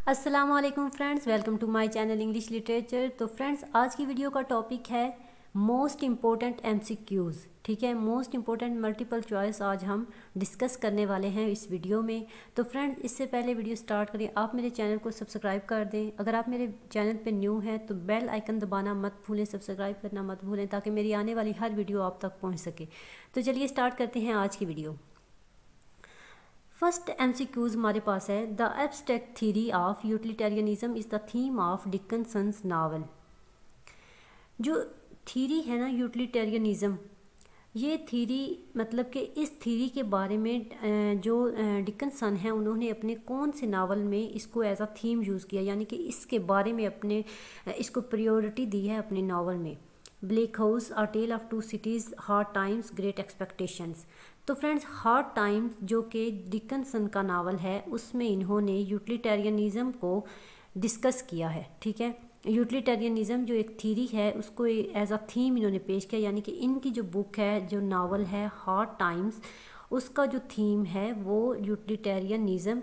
अस्सलाम वालेकुम friends, welcome to my channel English literature. तो फ्रेंड्स, आज की वीडियो का टॉपिक है मोस्ट इम्पोर्टेंट एमसीक्यूज़। ठीक है, मोस्ट इम्पोर्टेंट मल्टीपल चॉइस आज हम डिस्कस करने वाले हैं इस वीडियो में। तो फ्रेंड्स, इससे पहले वीडियो स्टार्ट करें, आप मेरे चैनल को सब्सक्राइब कर दें। अगर आप मेरे चैनल पे न्यू हैं तो बेल आइकन दबाना मत भूलें, सब्सक्राइब करना मत भूलें, ताकि मेरी आने वाली हर वीडियो आप तक पहुँच सके। तो चलिए स्टार्ट करते हैं आज की वीडियो। फर्स्ट एमसीक्यूज हमारे पास है, the abstract theory of utilitarianism is the theme of Dickenson's novel. जो थ्योरी है ना यूटिलिटेरियनिज्म, ये थ्योरी मतलब कि इस थ्योरी के बारे में जो डिकन्सन है उन्होंने अपने कौन से नावल में इसको एज अ थीम यूज़ किया, यानी कि इसके बारे में अपने इसको प्रायोरिटी दी है अपने नावल में। Black house, a tell of to cities, hard times, great expectations. तो फ्रेंड्स, हार्ड टाइम्स जो कि डिकन्सन का नावल है उसमें इन्होंने यूटिलिटेरियनिज्म को डिस्कस किया है। ठीक है, यूटिलिटेरियनिज्म जो एक थ्योरी है उसको एज अ थीम इन्होंने पेश किया, यानी कि इनकी जो बुक है, जो नावल है हार्ड टाइम्स, उसका जो थीम है वो यूटिलिटेरियनिज्म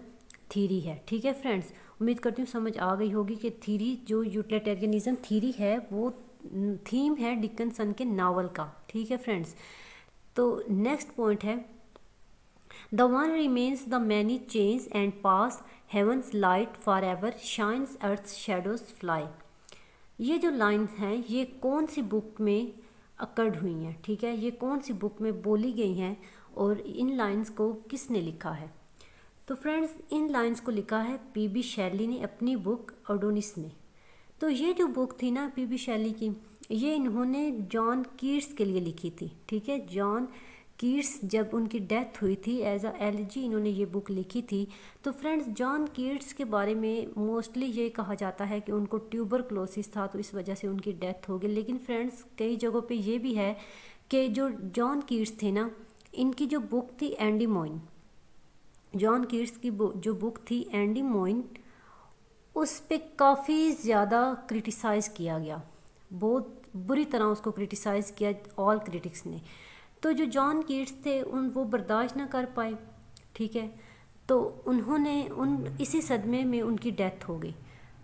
थ्योरी है। ठीक है फ्रेंड्स, उम्मीद करती हूँ समझ आ गई होगी कि थ्योरी जो यूटिलिटेरियनिज्म थ्योरी है वो थीम है डिकन्सन के नावल का। ठीक है फ्रेंड्स, तो नेक्स्ट पॉइंट है, the one remains the many change and pass, heaven's light forever shines, earth shadows fly. ये जो लाइन्स हैं ये कौन सी बुक में अकर्ड हुई हैं? ठीक है, ये कौन सी बुक में बोली गई हैं और इन लाइन्स को किसने लिखा है? तो फ्रेंड्स, इन लाइन्स को लिखा है पीबी शैली ने अपनी बुक एडोनिस में। तो ये जो बुक थी ना पीबी शैली की, ये इन्होंने जॉन कीट्स के लिए लिखी थी। ठीक है, जॉन कीट्स जब उनकी डेथ हुई थी एज अ एलिजी इन्होंने ये बुक लिखी थी। तो फ्रेंड्स, जॉन कीट्स के बारे में मोस्टली ये कहा जाता है कि उनको ट्यूबरक्लोसिस था तो इस वजह से उनकी डेथ हो गई। लेकिन फ्रेंड्स, कई जगहों पे ये भी है कि जो जॉन कीट्स थे ना, इनकी जो बुक थी एंडीमोइन, जॉन कीट्स की जो बुक थी एंडीमोइन, उस पर काफ़ी ज़्यादा क्रिटिसाइज़ किया गया, बहुत बुरी तरह उसको क्रिटिसाइज़ किया ऑल क्रिटिक्स ने। तो जो जॉन कीट्स थे वो बर्दाश्त ना कर पाए। ठीक है, तो उन्होंने इसी सदमे में उनकी डेथ हो गई।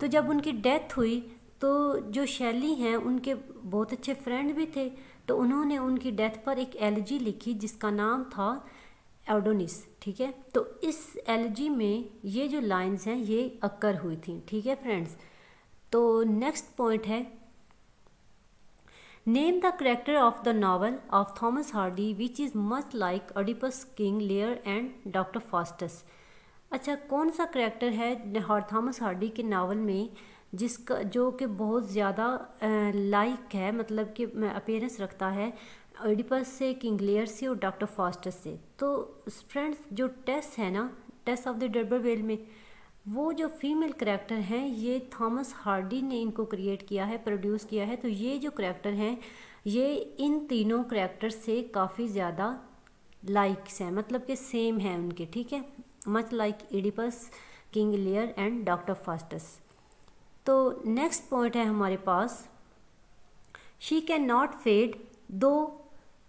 तो जब उनकी डेथ हुई तो जो शैली हैं उनके बहुत अच्छे फ्रेंड भी थे, तो उन्होंने उनकी डेथ पर एक एलिजी लिखी जिसका नाम था एडोनिस। ठीक है, तो इस एलिजी में ये जो लाइन्स हैं ये अक्कर हुई थी। ठीक है फ्रेंड्स, तो नेक्स्ट पॉइंट है, name the character of the novel of Thomas Hardy which is much like Oedipus, King Lear and Doctor Faustus. अच्छा, कौन सा करेक्टर है थॉमस हार्डी के नावल में जिसका जो कि बहुत ज़्यादा लाइक है, मतलब कि अपीयरेंस रखता है ओडिपस से, किंग लियर से और डॉक्टर फास्टस से? तो फ्रेंड्स, जो टेस है ना, टेस ऑफ द डर्बरवेल में वो जो फीमेल करैक्टर हैं ये थॉमस हार्डी ने इनको क्रिएट किया है, प्रोड्यूस किया है। तो ये जो करैक्टर हैं ये इन तीनों करैक्टर से काफ़ी ज़्यादा लाइक्स हैं, मतलब कि सेम हैं उनके। ठीक है, much like Oedipus, King Lear and Doctor Faustus. तो नेक्स्ट पॉइंट है हमारे पास, she can not fade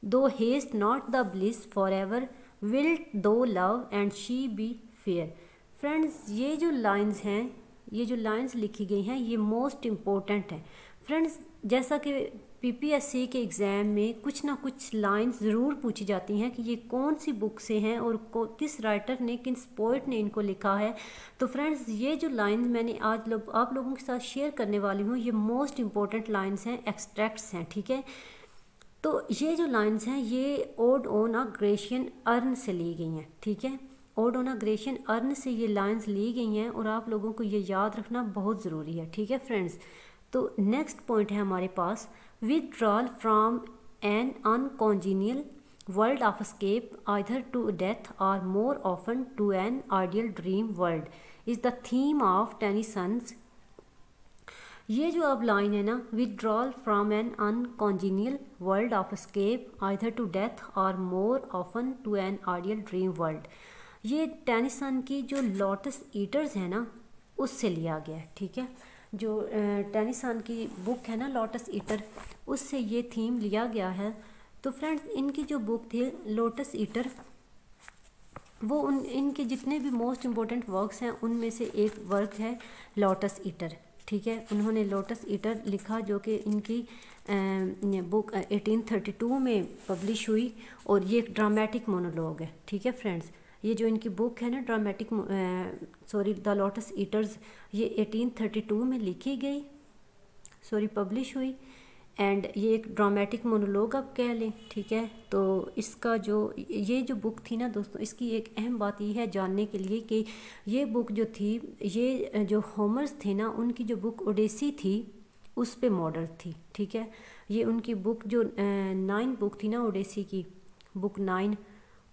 thou hast not the bliss for ever, wilt thou love and she be fair. Friends, ये जो लाइंस हैं, ये जो लाइंस लिखी गई हैं ये मोस्ट इम्पोर्टेंट हैं। फ्रेंड्स, जैसा कि पीपीएससी के एग्ज़ाम में कुछ ना कुछ लाइंस ज़रूर पूछी जाती हैं कि ये कौन सी बुक से हैं और किस राइटर ने, किस पोइट ने इनको लिखा है। तो फ्रेंड्स, ये जो लाइंस मैंने आज आप लोगों के साथ शेयर करने वाली हूँ ये मोस्ट इम्पोर्टेंट लाइन्स हैं, एक्सट्रैक्ट्स हैं। ठीक है, तो ये जो लाइन्स हैं ये odd on a Grecian earn से ली गई हैं। ठीक है, odd on a Grecian earn से ये लाइन्स ली गई हैं और आप लोगों को ये याद रखना बहुत ज़रूरी है। ठीक है फ्रेंड्स, तो नेक्स्ट पॉइंट है हमारे पास, withdrawal from an uncongenial world of escape either to death और more often to an ideal dream world is the theme of Tennyson's. ये जो अब लाइन है ना, withdrawal from an uncongenial world of escape either to death और more often to an ideal dream world, ये Tennyson की जो lotus eaters है ना उससे लिया गया है। ठीक है, जो टेनिसन की बुक है ना लोटस ईटर, उससे ये थीम लिया गया है। तो फ्रेंड्स, इनकी जो बुक थी लोटस ईटर, वो इनके जितने भी मोस्ट इम्पोर्टेंट वर्क्स हैं उनमें से एक वर्क है लोटस ईटर, ठीक है। उन्होंने लोटस ईटर लिखा जो कि इनकी बुक 1832 में पब्लिश हुई, और ये एक ड्रामेटिक मोनोलॉग है, ठीक है फ्रेंड्स। ये जो इनकी बुक है ना द लोटस ईटर्स, ये 1832 में लिखी गई, पब्लिश हुई, एंड ये एक ड्रामेटिक मोनोलॉग आप कह लें, ठीक है। तो इसका ये जो बुक थी ना दोस्तों, इसकी एक अहम बात ये है जानने के लिए कि ये बुक जो थी, ये जो होमर्स थे ना, उनकी जो बुक ओडेसी थी उस पे मॉडल थी, ठीक है। ये उनकी बुक जो 9 बुक थी ना ओडेसी की, बुक 9,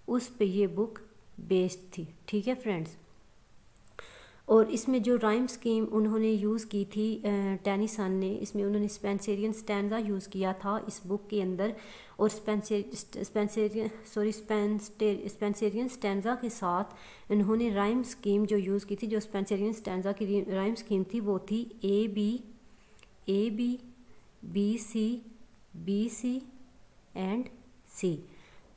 उस पे ये बुक बेस्ड थी, ठीक है फ्रेंड्स। और इसमें जो राइम स्कीम उन्होंने यूज़ की थी टेनिसन ने, इसमें उन्होंने स्पेंसेरियन स्टैंजा यूज़ किया था इस बुक के अंदर, और स्पेंसेरियन स्टैंजा के साथ इन्होंने राइम स्कीम जो यूज़ की थी, जो स्पेंसेरियन स्टैंजा की राइम स्कीम थी वो थी A B B C and C.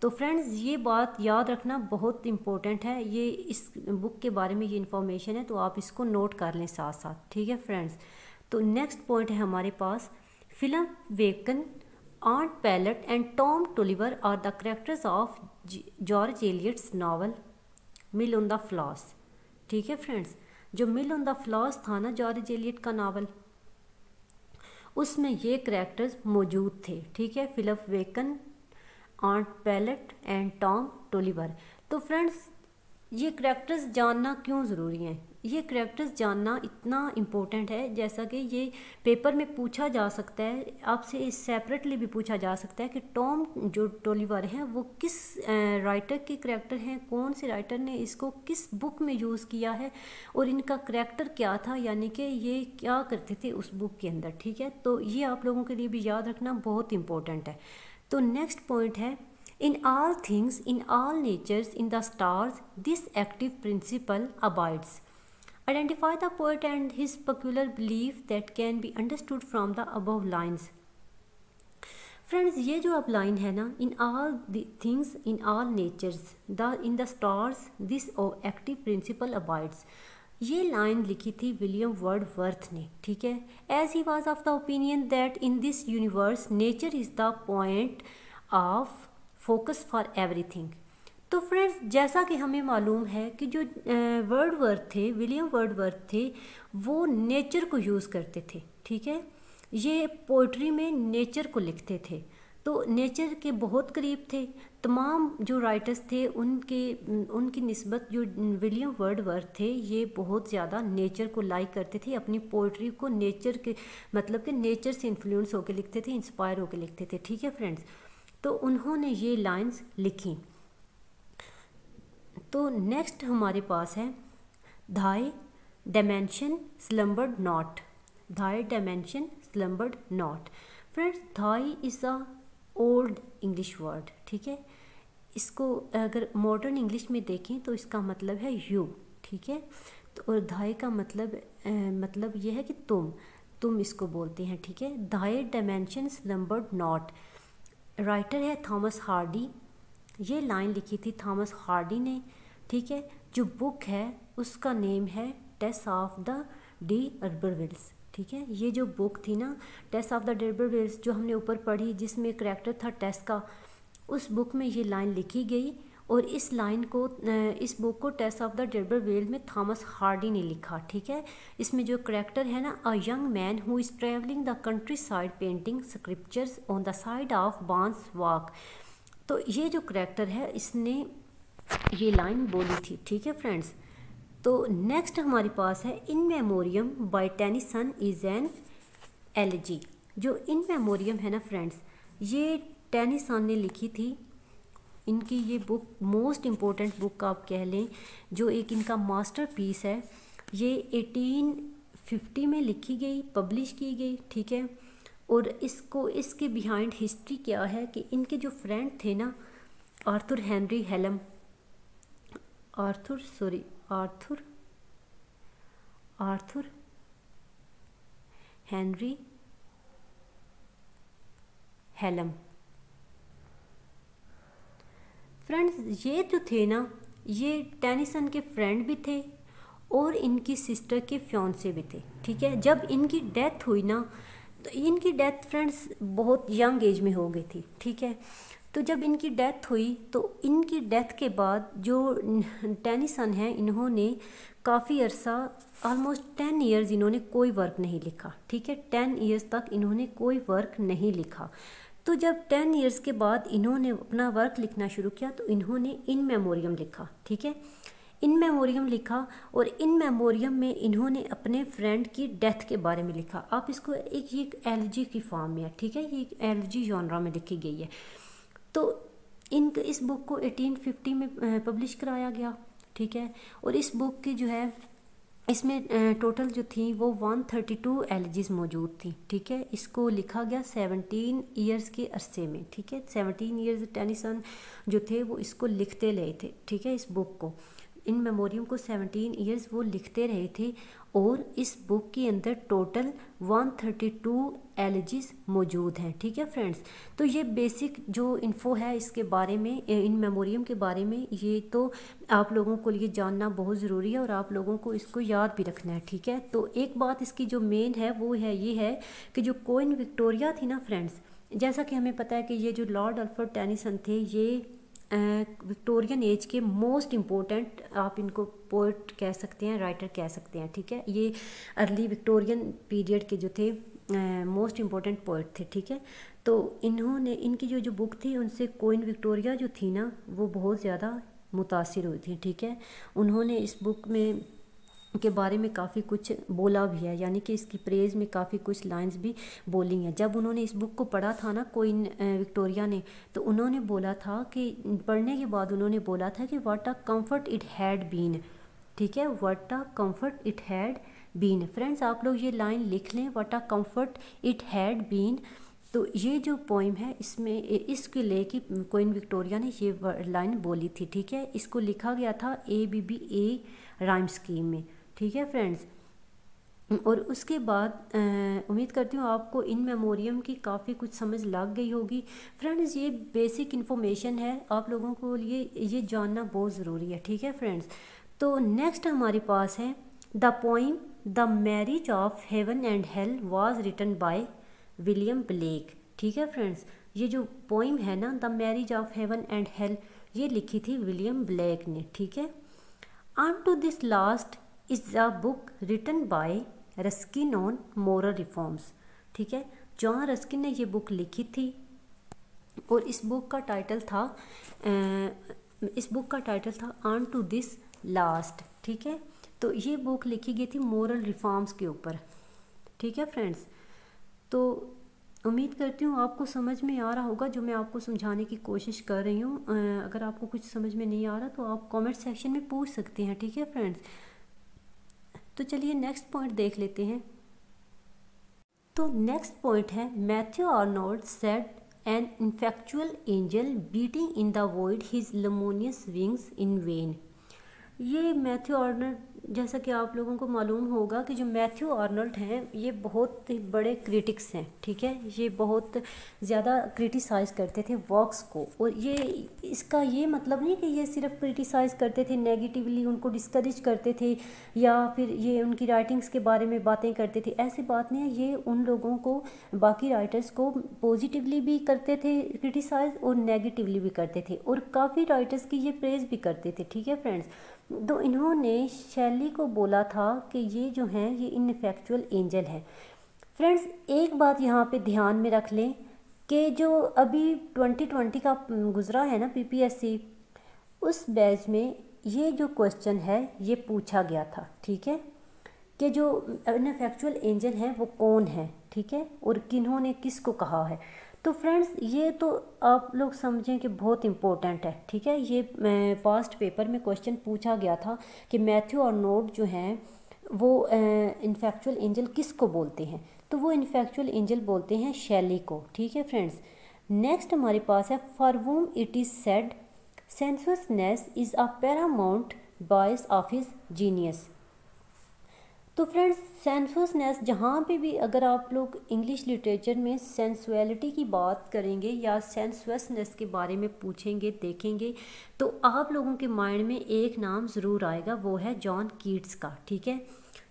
तो फ्रेंड्स ये बात याद रखना बहुत इम्पोर्टेंट है, ये इस बुक के बारे में ये इन्फॉर्मेशन है, तो आप इसको नोट कर लें साथ साथ, ठीक है फ्रेंड्स। तो नेक्स्ट पॉइंट है हमारे पास, Philip Bacon, aunt Pullet and Tom Tulliver are the characters of George Eliot's novel Mill on the Floss, ठीक है फ्रेंड्स। जो मिल ऑन द फ्लॉस था ना जॉर्ज एलियट का नावल, उसमें ये कैरेक्टर्स मौजूद थे, ठीक है। Philip Bacon, aunt Pullet and Tom Tulliver. तो फ्रेंड्स ये करैक्टर्स जानना क्यों ज़रूरी हैं, ये करैक्टर्स जानना इतना इम्पोर्टेंट है, जैसा कि ये पेपर में पूछा जा सकता है, आपसे सेपरेटली भी पूछा जा सकता है कि टॉम जो टोलिवर हैं वो किस राइटर के करैक्टर हैं, कौन से राइटर ने इसको किस बुक में यूज़ किया है, और इनका करैक्टर क्या था, यानी कि ये क्या करते थे उस बुक के अंदर, ठीक है। तो ये आप लोगों के लिए भी याद रखना बहुत इम्पोर्टेंट है। तो नेक्स्ट पॉइंट है, in all things, in all natures, in the stars, this active principle abides. Identify the poet and his peculiar belief that can be understood from the above lines. Friends ये जो अब line है ना, in all things, in all natures, in the stars, this active principle abides, ये line लिखी थी William Wordsworth ने, ठीक है। As he was of the opinion that in this universe nature is the point of focus for everything. तो friends जैसा कि हमें मालूम है कि जो वर्डवर्थ थे, विलियम वर्डवर्थ थे, वो नेचर को यूज़ करते थे, ठीक है। ये पोइट्री में नेचर को लिखते थे, तो नेचर के बहुत करीब थे। तमाम जो राइटर्स थे उनकी निस्बत जो विलियम वर्डवर्थ थे, ये बहुत ज़्यादा नेचर को लाइक करते थे, अपनी पोइट्री को नेचर के मतलब कि नेचर से इन्फ्लुएंस होकर लिखते थे, इंस्पायर होकर लिखते थे, ठीक है फ्रेंड्स। तो उन्होंने ये लाइंस लिखी। तो नेक्स्ट हमारे पास है, thy dimension slumbered not, thy dimension slumbered not. Friends thy is a old English word, ठीक है। इसको अगर मॉडर्न इंग्लिश में देखें तो इसका मतलब है यू, ठीक है। तो और धाई का मतलब ये है कि तुम इसको बोलते हैं, ठीक है। धाई डायमेंशन स्लम्बर्ड नॉट, राइटर है थॉमस हार्डी, ये लाइन लिखी थी थॉमस हार्डी ने, ठीक है। जो बुक है उसका नेम है टेस ऑफ द डी'अर्बरविल्स, ठीक है। ये जो बुक थी ना टेस ऑफ द डी'अर्बरविल्स, जो हमने ऊपर पढ़ी, जिसमें करैक्टर था टेस का, उस बुक में ये लाइन लिखी गई, और इस बुक को टेस ऑफ द डी'अर्बरविल में थॉमस हार्डी ने लिखा, ठीक है। इसमें जो करैक्टर है ना, a young man who is travelling the country side painting scriptures on the side of बांस वॉक। तो ये जो करैक्टर है इसने ये लाइन बोली थी, ठीक है फ्रेंड्स। तो नेक्स्ट हमारे पास है, In Memoriam by Tennyson is an elegy. जो इन मेमोरियम है ना फ्रेंड्स, ये टेनिसन ने लिखी थी। इनकी ये बुक मोस्ट इम्पोर्टेंट बुक आप कह लें, जो एक इनका मास्टरपीस है। ये 1850 में लिखी गई, पब्लिश की गई, ठीक है। और इसके बिहाइंड हिस्ट्री क्या है कि इनके जो फ्रेंड थे ना, आर्थर हेनरी हेलम। फ्रेंड्स ये जो थे ना, ये टेनिसन के फ्रेंड भी थे और इनकी सिस्टर के फियांसे भी थे, ठीक है। जब इनकी डेथ हुई ना, तो इनकी डेथ फ्रेंड्स बहुत यंग एज में हो गई थी, ठीक है। तो जब इनकी डेथ हुई तो इनकी डेथ के बाद जो टेनिसन है, इन्होंने काफ़ी अरसा ऑलमोस्ट 10 ईयर्स इन्होंने कोई वर्क नहीं लिखा, ठीक है। 10 ईयर्स तक इन्होंने कोई वर्क नहीं लिखा। तो जब 10 ईयर्स के बाद इन्होंने अपना वर्क लिखना शुरू किया तो इन्होंने इन मेमोरियम लिखा, ठीक है। इन मेमोरियम लिखा और इन मेमोरियम में इन्होंने अपने फ्रेंड की डेथ के बारे में लिखा। आप इसको एक एलजी की फॉर्म में है, ठीक है, ये एक एलजी जॉनरा में लिखी गई है। तो इस बुक को 1850 में पब्लिश कराया गया, ठीक है। और इस बुक की जो है, इसमें टोटल जो थी वो 132 एलजीज मौजूद थी, ठीक है। इसको लिखा गया 17 ईयर्स के अरसे में, ठीक है। 17 ईयर्स टेनिसन जो थे वो इसको लिखते रहे थे, ठीक है। इस बुक को, इन मेमोरियम को 17 ईयर्स वो लिखते रहे थे और इस बुक के अंदर टोटल 132 एलजीज मौजूद हैं, ठीक है फ्रेंड्स। तो ये बेसिक जो इन्फो है इसके बारे में, इन मेमोरियम के बारे में, ये तो आप लोगों को लिए जानना बहुत ज़रूरी है और आप लोगों को इसको याद भी रखना है, ठीक है। तो एक बात इसकी जो मेन है वो है ये है कि जो क्वीन विक्टोरिया थी ना फ्रेंड्स, जैसा कि हमें पता है कि ये जो लॉर्ड अल्फ्रेड टेनिसन थे, ये विक्टोरियन एज के मोस्ट इम्पोर्टेंट, आप इनको पोएट कह सकते हैं, राइटर कह सकते हैं, ठीक है। ये अर्ली विक्टोरियन पीरियड के जो थे मोस्ट इम्पोर्टेंट पोएट थे, ठीक है। तो इन्होंने, इनकी जो बुक थी उनसे क्वीन विक्टोरिया जो थी ना वो बहुत ज़्यादा मुतासिर हुई थी, ठीक है। उन्होंने इस बुक में के बारे में काफ़ी कुछ बोला भी है, यानी कि इसकी प्रेज़ में काफ़ी कुछ लाइंस भी बोली हैं। जब उन्होंने इस बुक को पढ़ा था ना क्वीन विक्टोरिया ने, तो उन्होंने बोला था कि पढ़ने के बाद उन्होंने बोला था कि what a comfort it had been, ठीक है, what a comfort it had been. Friends आप लोग ये लाइन लिख लें, what a comfort it had been. तो ये जो पोइम है इसमें इसके लेके क्वीन विक्टोरिया ने ये लाइन बोली थी, ठीक है। इसको लिखा गया था ABBA राइम स्कीम में, ठीक है फ्रेंड्स। और उसके बाद उम्मीद करती हूँ आपको इन मेमोरियम की काफ़ी कुछ समझ लग गई होगी फ्रेंड्स। ये बेसिक इन्फॉर्मेशन है, आप लोगों को लिए ये जानना बहुत ज़रूरी है, ठीक है फ्रेंड्स। तो नेक्स्ट हमारे पास है the poem the marriage of heaven and hell was written by William Blake, ठीक है फ्रेंड्स। ये जो पोइम है ना the marriage of heaven and hell, ये लिखी थी विलियम ब्लेक ने, ठीक है। On to this last is a book written by Ruskin on moral reforms, ठीक है। जॉन रस्किन ने ये बुक लिखी थी और इस बुक का टाइटल था ऑन टू दिस लास्ट, ठीक है। तो ये बुक लिखी गई थी मोरल रिफॉर्म्स के ऊपर, ठीक है फ्रेंड्स। तो उम्मीद करती हूँ आपको समझ में आ रहा होगा जो मैं आपको समझाने की कोशिश कर रही हूँ। अगर आपको कुछ समझ में नहीं आ रहा तो आप कमेंट सेक्शन में पूछ सकते हैं, ठीक है फ्रेंड्स। तो चलिए नेक्स्ट पॉइंट देख लेते हैं। तो नेक्स्ट पॉइंट है Matthew Arnold said an ineffectual angel beating in the void his luminous wings in vain. ये मैथ्यू आर्नल्ड, जैसा कि आप लोगों को मालूम होगा कि जो मैथ्यू आर्नल्ड हैं ये बहुत ही बड़े क्रिटिक्स हैं, ठीक है। ये बहुत ज़्यादा क्रिटिसाइज़ करते थे वर्क्स को, और ये इसका ये मतलब नहीं कि ये सिर्फ क्रिटिसाइज़ करते थे नेगेटिवली, उनको डिस्करेज करते थे या फिर ये उनकी राइटिंग्स के बारे में बातें करते थे, ऐसी बात नहीं है। ये उन लोगों को, बाकी राइटर्स को पॉजिटिवली भी करते थे क्रिटिसाइज़ और नेगेटिवली भी करते थे, और काफ़ी राइटर्स की ये प्रेज़ भी करते थे, ठीक है फ्रेंड्स। तो इन्होंने शैली को बोला था कि ये जो हैं ये इनफैक्चुअल एंजल है। फ्रेंड्स एक बात यहाँ पे ध्यान में रख लें कि जो अभी 2020 का गुज़रा है ना PPSC, उस बैच में ये जो क्वेश्चन है ये पूछा गया था, ठीक है, कि जो इनफैक्चुअल एंजल हैं वो कौन है, ठीक है, और किन्होंने किसको कहा है। तो फ्रेंड्स ये तो आप लोग समझें कि बहुत इम्पोर्टेंट है, ठीक है। ये पास्ट पेपर में क्वेश्चन पूछा गया था कि मैथ्यू आर्नोल्ड जो हैं वो इनफैक्चुअल एंजल किसको बोलते हैं, तो वो इनफैक्चुअल एंजल बोलते हैं शैली को, ठीक है फ्रेंड्स। नेक्स्ट हमारे पास है for whom it is said sensuousness is a paramount bias of his genius. तो फ्रेंड्स सेंसुअसनेस, जहाँ पे भी अगर आप लोग इंग्लिश लिटरेचर में सेंसुअलिटी की बात करेंगे या सेंसुअसनेस के बारे में पूछेंगे देखेंगे तो आप लोगों के माइंड में एक नाम ज़रूर आएगा, वो है जॉन कीट्स का। ठीक है,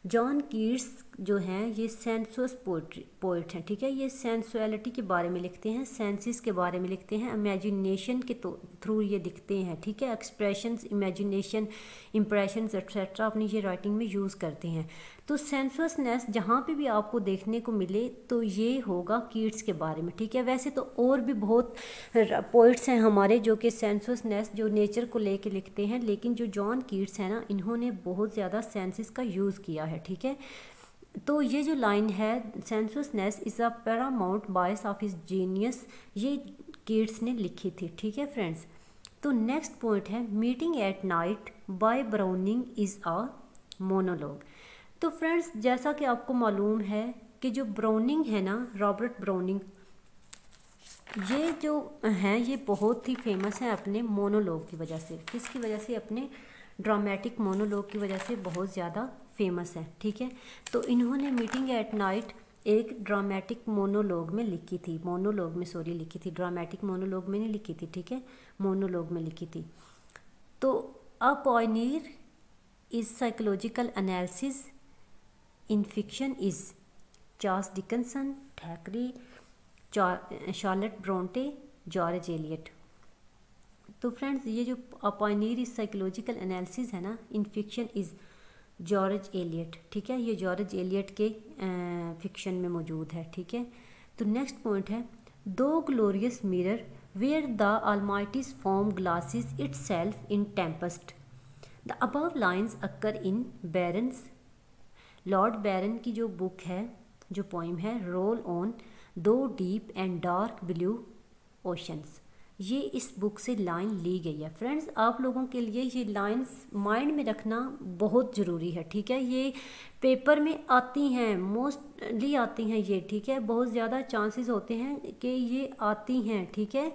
जॉन कीट्स जो हैं ये सेंसुअस पोइट हैं। ठीक है, ये सेंसुअलिटी के बारे में लिखते हैं, सेंसिस के बारे में लिखते हैं, इमेजिनेशन के थ्रू ये दिखते हैं। ठीक है, एक्सप्रेशंस, इमेजिनेशन, इम्प्रेशंस एक्सेट्रा अपनी ये राइटिंग में यूज़ करते हैं। तो सेंसुअसनेस जहाँ पे भी आपको देखने को मिले तो ये होगा कीट्स के बारे में। ठीक है, वैसे तो और भी बहुत पोइट्स हैं हमारे जो कि सेंसुअसनेस जो नेचर को लेके लिखते हैं, लेकिन जो जॉन कीट्स हैं ना, इन्होंने बहुत ज़्यादा सेंसिस का यूज़ किया है। ठीक है, तो ये जो लाइन है sensuousness is a paramount bias of his genius, ये कीट्स ने लिखी थी। ठीक है फ्रेंड्स, तो नेक्स्ट पॉइंट है Meeting at Night by Browning is a monologue. तो फ्रेंड्स जैसा कि आपको मालूम है कि जो ब्राउनिंग है ना, रॉबर्ट ब्राउनिंग, ये जो हैं ये बहुत ही फेमस है अपने मोनोलॉग की वजह से। किसकी वजह से? अपने ड्रामेटिक मोनोलॉग की वजह से बहुत ज़्यादा फेमस है। ठीक है, तो इन्होंने मीटिंग एट नाइट एक ड्रामेटिक मोनोलॉग में लिखी थी, लिखी थी, ड्रामेटिक मोनोलॉग में नहीं लिखी थी। ठीक है, मोनोलॉग में लिखी थी। तो a pioneer is psychological analysis in fiction is Charles Dickenson, Thackeray, Charlotte Bronte, George Eliot. तो फ्रेंड्स ये जो पायनियर इज साइकोलॉजिकल एनालिसिस है ना in fiction is George Eliot. ठीक है, ये जॉर्ज एलियट के फिक्शन में मौजूद है। ठीक है, तो नेक्स्ट पॉइंट है thou glorious mirror where the Almighty's form glasses itself in tempest. The above lines occur in Byron's, Lord Byron की जो बुक है, जो पोइम है roll on thou deep and dark blue oceans, ये इस book से line ली गई है। फ्रेंड्स आप लोगों के लिए ये लाइंस माइंड में रखना बहुत ज़रूरी है। ठीक है, ये पेपर में आती हैं, मोस्टली आती हैं ये। ठीक है, बहुत ज़्यादा चांसेस होते हैं कि ये आती हैं। ठीक है,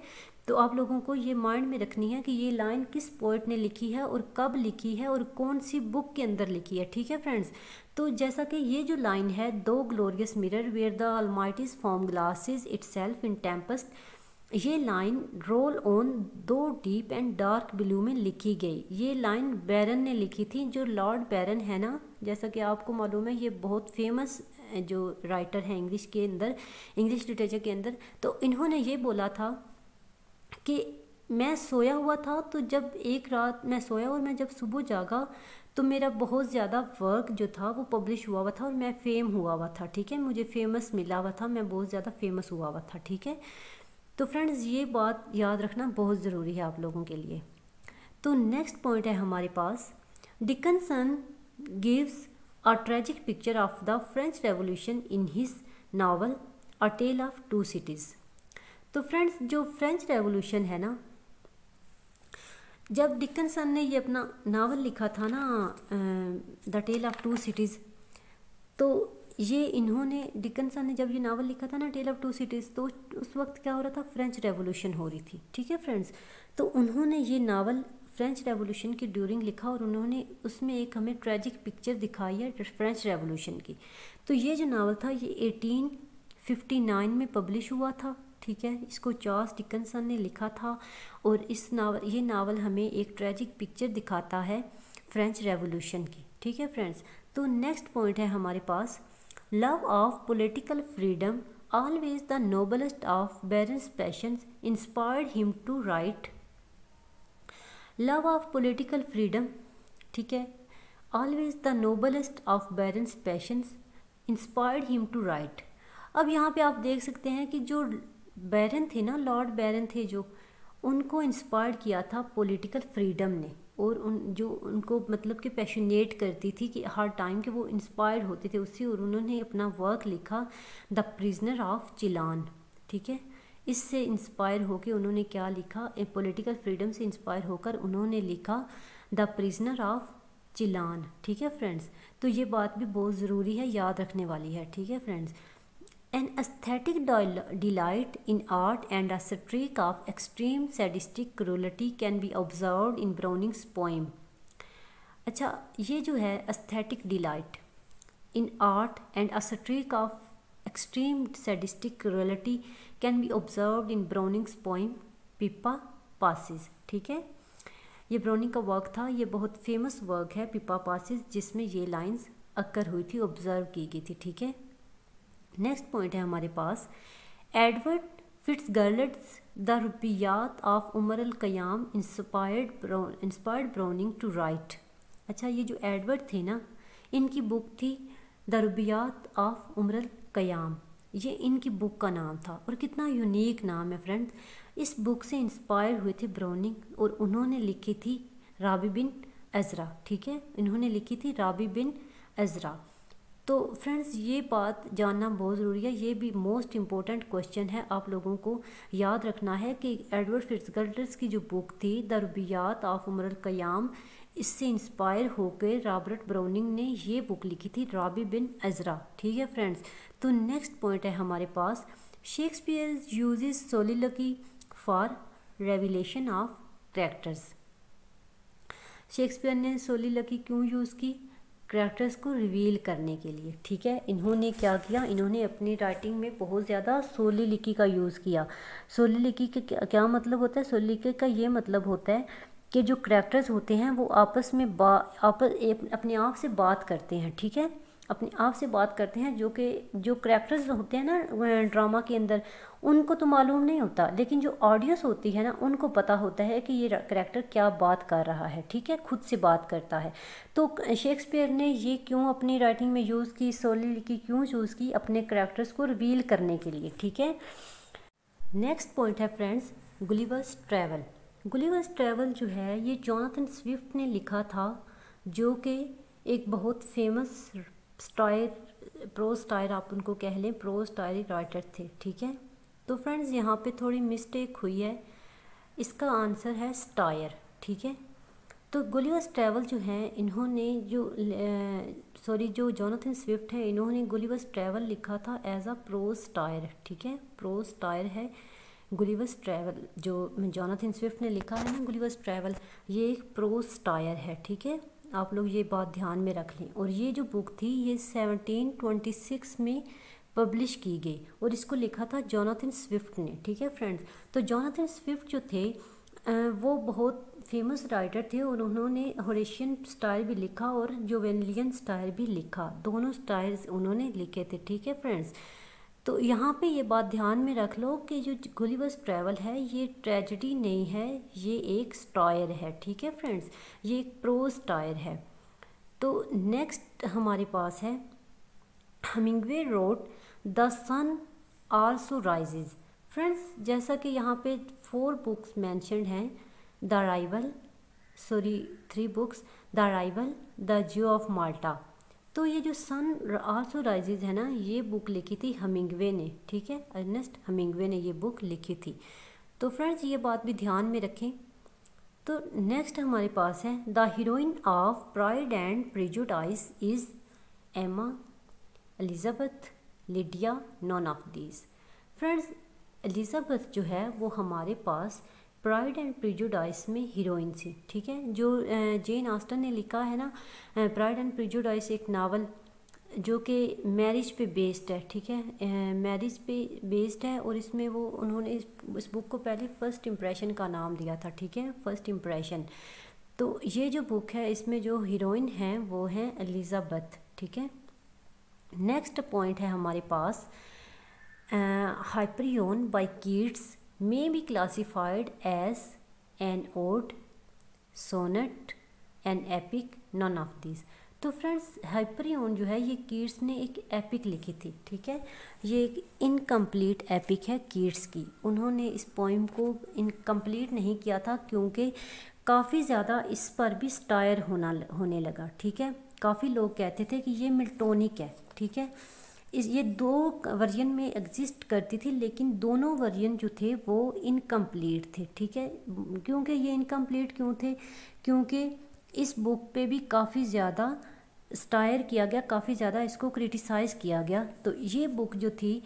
तो आप लोगों को ये माइंड में रखनी है कि ये लाइन किस पोइट ने लिखी है और कब लिखी है और कौन सी बुक के अंदर लिखी है। ठीक है फ्रेंड्स, तो जैसा कि ये जो लाइन है thou glorious mirror where the Almighty's form glasses itself in tempest, ये line roll on thou deep and dark blue में लिखी गई। ये लाइन बैरन ने लिखी थी। जो लॉर्ड बैरन है ना, जैसा कि आपको मालूम है ये बहुत फेमस जो राइटर है इंग्लिश के अंदर, इंग्लिश लिटरेचर के अंदर, तो इन्होंने ये बोला था कि मैं सोया हुआ था, तो जब एक रात मैं सोया और मैं जब सुबह जागा तो मेरा बहुत ज़्यादा वर्क जो था वो पब्लिश हुआ हुआ था और मैं फेम हुआ हुआ था। ठीक है, मुझे फेमस मिला हुआ था, मैं बहुत ज़्यादा फेमस हुआ हुआ था। ठीक है, तो फ्रेंड्स ये बात याद रखना बहुत ज़रूरी है आप लोगों के लिए। तो नेक्स्ट पॉइंट है हमारे पास Dickenson gives a tragic picture of the French Revolution in his novel A tell of to cities. तो फ्रेंड्स जो फ्रेंच रेवोल्यूशन है ना, जब डिकन्सन ने ये अपना नावल लिखा था ना the tale of to cities, तो ये इन्होंने डिकन्सन ने जब ये नावल लिखा था ना टेल ऑफ टू सिटीज़, तो उस वक्त क्या हो रहा था, फ्रेंच रेवोल्यूशन हो रही थी। ठीक है फ्रेंड्स, तो उन्होंने ये नावल फ्रेंच रेवोल्यूशन की ड्यूरिंग लिखा और उन्होंने उसमें एक हमें ट्रेजिक पिक्चर दिखाई है फ्रेंच रेवोल्यूशन की। तो ये जो नावल था ये 1859 में पब्लिश हुआ था। ठीक है, इसको चार्ल्स डिकन्सन ने लिखा था और ये नावल हमें एक ट्रेजिक पिक्चर दिखाता है फ्रेंच रेवोल्यूशन की। ठीक है फ्रेंड्स, तो नेक्स्ट पॉइंट है हमारे पास love of political freedom always the noblest of Byron's passions inspired him to write. Love of political freedom, ठीक है, always the noblest of Byron's passions inspired him to write. अब यहाँ पे आप देख सकते हैं कि जो बैरन थे ना, लॉर्ड बैरन थे जो, उनको इंस्पायर किया था पॉलिटिकल फ्रीडम ने, और उनको मतलब कि पैशनेट करती थी कि हर टाइम के वो इंस्पायर्ड होते थे उससे, और उन्होंने अपना वर्क लिखा द प्रिजनर ऑफ चिलान। ठीक है, इससे इंस्पायर होकर उन्होंने क्या लिखा, पॉलिटिकल फ्रीडम से इंस्पायर होकर उन्होंने लिखा द प्रिजनर ऑफ चिलान। ठीक है फ्रेंड्स, तो ये बात भी बहुत ज़रूरी है, याद रखने वाली है। ठीक है friends, An aesthetic delight in art and a streak of extreme sadistic cruelty can be observed in Browning's poem। अच्छा, ये जो है aesthetic delight, in art and a streak of extreme sadistic cruelty can be observed in Browning's poem Pippa Passes। ठीक है, ये browning का work था, ये बहुत फेमस वर्क है पिपा पासेस, जिसमें ये लाइंस अक्कर हुई थी, ऑब्जर्व की गई थी। ठीक है, नेक्स्ट पॉइंट है हमारे पास, Edward Fitzgerald's the Rubaiyat of Omar al Khayyam inspired Browning to write. अच्छा, ये जो एडवर्ड थे ना, इनकी बुक थी the Rubaiyat of Omar al Khayyam, ये इनकी बुक का नाम था, और कितना यूनिक नाम है फ्रेंड्स। इस बुक से इंस्पायर हुए थे ब्राउनिंग, और उन्होंने लिखी थी राबी बिन अज़रा। ठीक है, इन्होंने लिखी थी राबी बिन अज़रा। तो फ्रेंड्स, ये बात जानना बहुत ज़रूरी है, ये भी मोस्ट इम्पोर्टेंट क्वेश्चन है, आप लोगों को याद रखना है कि एडवर्ड फिट्जगर्ल्ड्स की जो बुक थी the Rubaiyat of Omar al कयाम, इससे इंस्पायर होकर रॉबर्ट ब्राउनिंग ने ये बुक लिखी थी राबी बिन अज़रा। ठीक है फ्रेंड्स, तो नेक्स्ट पॉइंट है हमारे पास, Shakespeare uses soliloquy for revelation of characters. Shakespeare ने सोलिलोक्वी क्यों यूज़ की? कैरेक्टर्स को रिवील करने के लिए। ठीक है, इन्होंने क्या किया, इन्होंने अपनी राइटिंग में बहुत ज़्यादा सोलिलोक्वी का यूज़ किया। सोलिलोक्वी का क्या मतलब होता है? सोलिलोक्वी का ये मतलब होता है कि जो कैरेक्टर्स होते हैं वो आपस में अपने आप से बात करते हैं। ठीक है, अपने आप से बात करते हैं, जो कैरेक्टर्स होते हैं ना ड्रामा के अंदर, उनको तो मालूम नहीं होता, लेकिन जो ऑडियंस होती है ना, उनको पता होता है कि ये कैरेक्टर क्या बात कर रहा है। ठीक है, खुद से बात करता है। तो शेक्सपियर ने ये क्यों अपनी राइटिंग में यूज़ की, सोलिलोक्वी क्यों यूज़ की? अपने कैरेक्टर्स को रिवील करने के लिए। ठीक है, नेक्स्ट पॉइंट है friends, Gulliver's travel. Gulliver's travel जो है ये जोनाथन स्विफ्ट ने लिखा था, जो कि एक बहुत फेमस प्रोज स्टायर आप उनको कह लें, प्रोज स्टायर राइटर थे। ठीक है, तो फ्रेंड्स यहाँ पे थोड़ी मिस्टेक हुई है, इसका आंसर है स्टायर। ठीक है, तो गुलिवर्स ट्रैवल जो है, इन्होंने जो जोनाथन स्विफ्ट है, इन्होंने गुलिवर्स ट्रैवल लिखा था एज अ प्रोज स्टायर। ठीक है, प्रोज स्टायर है गुलिवर्स ट्रैवल, जो जोनाथन स्विफ्ट ने लिखा है ना गुलिवर्स ट्रैवल, ये एक प्रोज स्टायर है। ठीक है, आप लोग ये बात ध्यान में रख लें। और ये जो बुक थी ये 1726 में पब्लिश की गई, और इसको लिखा था जोनाथन स्विफ्ट ने। ठीक है फ्रेंड्स, तो जोनाथन स्विफ्ट जो थे वो बहुत फेमस राइटर थे, और उन्होंने होरेशियन स्टाइल भी लिखा और जोवेलियन स्टाइल भी लिखा, दोनों स्टाइल्स उन्होंने लिखे थे। ठीक है फ्रेंड्स, तो यहाँ पे ये बात ध्यान में रख लो कि जो गुलिवर्स ट्रैवल है ये ट्रेजेडी नहीं है, ये एक स्टायर है। ठीक है फ्रेंड्स, ये एक प्रोज स्टायर है। तो नेक्स्ट हमारे पास है, Hemingway wrote the sun also rises. Friends, जैसा कि यहाँ पे 4 बुक्स मैंशनड हैं, the arrival, 3 books, the arrival, the Jew of Malta. तो ये जो सन आल्सो राइजेज है ना, ये बुक लिखी थी हेमिंग्वे ने। ठीक है, अर्नेस्ट हेमिंग्वे ने ये बुक लिखी थी। तो फ्रेंड्स, ये बात भी ध्यान में रखें। तो नेक्स्ट हमारे पास है, the heroine of Pride and Prejudice is Emma, Elizabeth, Lydia, none of these. Friends, Elizabeth जो है वो हमारे पास प्राइड एंड प्रेजुडिस में हीरोइन थी। ठीक है, जो जेन ऑस्टन ने लिखा है ना प्राइड एंड प्रेजुडिस, एक नावल जो कि मैरिज पे बेस्ड है। ठीक है, मैरिज पे बेस्ड है, और इसमें वो उन्होंने इस बुक को पहले फर्स्ट इम्प्रेशन का नाम दिया था। ठीक है, फर्स्ट इम्प्रेशन। तो ये जो बुक है, इसमें जो हीरोइन है वो है एलिजाबेथ। ठीक है, नेक्स्ट पॉइंट है हमारे पास, Hyperion by Keats may be classified as an ode, sonnet, an epic, none of these। तो फ्रेंड्स, हाइपरियन जो है ये कीट्स ने एक एपिक लिखी थी। ठीक है, ये एक इनकम्प्लीट एपिक है कीट्स की। उन्होंने इस पोइम को इनकम्प्लीट नहीं किया था, क्योंकि काफ़ी ज़्यादा इस पर भी स्टायर होने लगा। ठीक है, काफ़ी लोग कहते थे कि ये मिल्टोनिक है। ठीक है, ये 2 वर्जन में एग्जिस्ट करती थी, लेकिन दोनों वर्जन जो थे वो इनकम्प्लीट थे। ठीक है, क्योंकि ये इनकम्प्लीट क्यों थे? क्योंकि इस बुक पे भी काफ़ी ज़्यादा स्टायर किया गया, काफ़ी ज़्यादा इसको क्रिटिसाइज़ किया गया। तो ये बुक जो थी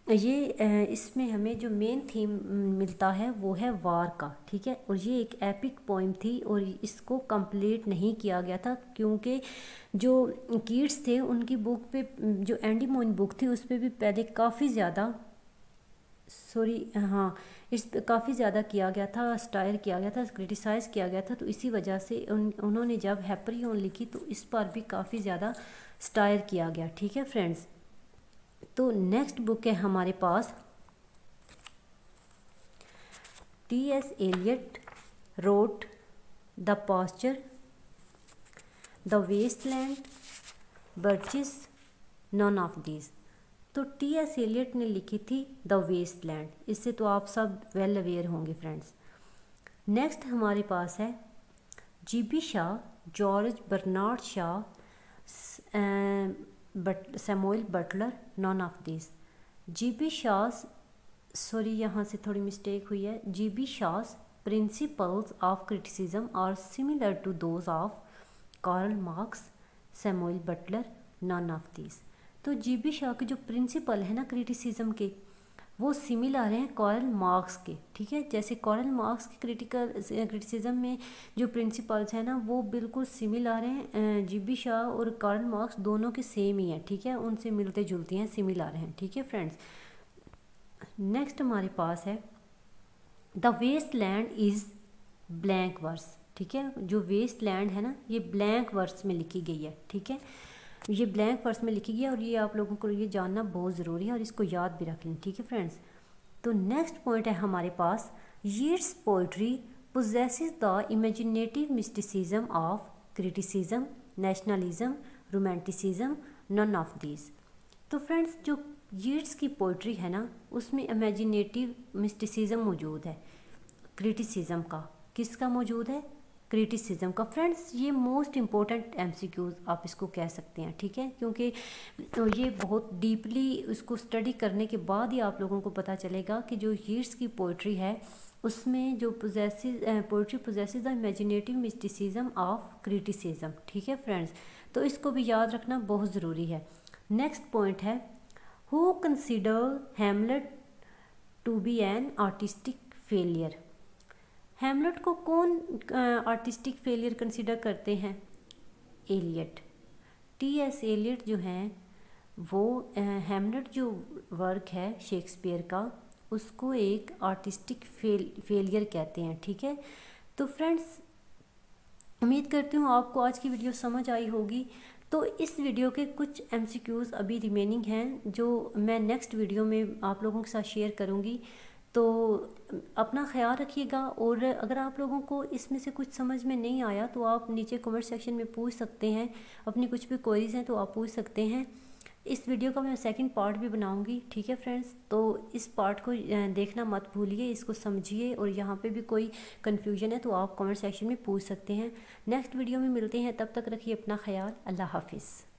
ये इसमें हमें जो मेन थीम मिलता है वो है वार का, ठीक है। और ये एक एपिक पोइम थी और इसको कंप्लीट नहीं किया गया था क्योंकि जो कीट्स थे उनकी बुक पे, जो एंडीमोइन बुक थी उस पर भी पहले काफ़ी ज़्यादा इस पे काफ़ी ज़्यादा किया गया था, स्टायर किया गया था, क्रिटिसाइज़ किया गया था। तो इसी वजह से उन्होंने जब हैपरियन लिखी तो इस पर भी काफ़ी ज़्यादा स्टायर किया गया, ठीक है फ्रेंड्स। तो नेक्स्ट बुक है हमारे पास T.S. Eliot wrote the pasture, the wasteland, birches, none of these. तो T.S. एलियट ने लिखी थी द वेस्टलैंड, इससे तो आप सब वेल अवेयर होंगे फ्रेंड्स। नेक्स्ट हमारे पास है G.B. Shaw, George Bernard Shaw, Samuel Butler, none of this. G.B. Shaw, sorry यहाँ से थोड़ी मिस्टेक हुई है, G.B. Shaw's principles of criticism are similar to those of Karl Marx, Samuel Butler, none of this. तो G.B. Shah के जो principal है ना क्रिटिसिज्म के, वो सिमिलर हैं कार्ल मार्क्स के, ठीक है। जैसे कार्ल मार्क्स के क्रिटिसिज्म में जो प्रिंसिपल्स हैं ना वो बिल्कुल सिमिलर हैं, G.B. शाह और कार्ल मार्क्स दोनों के सेम ही हैं, ठीक है, उनसे मिलते जुलते हैं, सिमिलर हैं, ठीक है फ्रेंड्स। नेक्स्ट हमारे पास है the waste land is blank verse, ठीक है। जो वेस्ट लैंड है ना ये ब्लैंक वर्स में लिखी गई है, ठीक है, ये ब्लैंक वर्स में लिखी गई है और ये आप लोगों को ये जानना बहुत ज़रूरी है और इसको याद भी रख लें, ठीक है फ्रेंड्स। तो नेक्स्ट पॉइंट है हमारे पास Yeats poetry possesses the imaginative mysticism of criticism, nationalism, romanticism, none of these. तो फ्रेंड्स जो यीट्स की पोइट्री है ना उसमें इमेजिनेटिव मिस्टिसिज्म मौजूद है, क्रिटिसिज्म का, किसका मौजूद है, क्रिटिसिज्म का। फ्रेंड्स ये मोस्ट इम्पोर्टेंट MCQs आप इसको कह सकते हैं, ठीक है, क्योंकि तो ये बहुत डीपली उसको स्टडी करने के बाद ही आप लोगों को पता चलेगा कि जो यीट्स की पोइट्री है उसमें जो poetry possesses the imaginative mysticism of criticism, ठीक है फ्रेंड्स। तो इसको भी याद रखना बहुत ज़रूरी है। नेक्स्ट पॉइंट है who consider Hamlet to be an artistic failure. Hamlet को कौन आर्टिस्टिक फेलियर कंसिडर करते हैं, एलियट। T.S. एलियट जो हैं वो हैमलेट जो वर्क है शेक्सपियर का उसको एक आर्टिस्टिक फेलियर कहते हैं, ठीक है। तो फ्रेंड्स उम्मीद करती हूँ आपको आज की वीडियो समझ आई होगी। तो इस वीडियो के कुछ MCQs अभी रिमेनिंग हैं जो मैं नेक्स्ट वीडियो में आप लोगों के साथ शेयर करूँगी। तो अपना ख्याल रखिएगा और अगर आप लोगों को इसमें से कुछ समझ में नहीं आया तो आप नीचे कमेंट सेक्शन में पूछ सकते हैं, अपनी कुछ भी क्वेरीज हैं तो आप पूछ सकते हैं। इस वीडियो का मैं सेकंड पार्ट भी बनाऊंगी, ठीक है फ्रेंड्स। तो इस पार्ट को देखना मत भूलिए, इसको समझिए और यहाँ पे भी कोई कन्फ्यूजन है तो आप कमेंट सेक्शन में पूछ सकते हैं। नेक्स्ट वीडियो में मिलते हैं, तब तक रखिए अपना ख्याल। अल्लाह हाफिज़।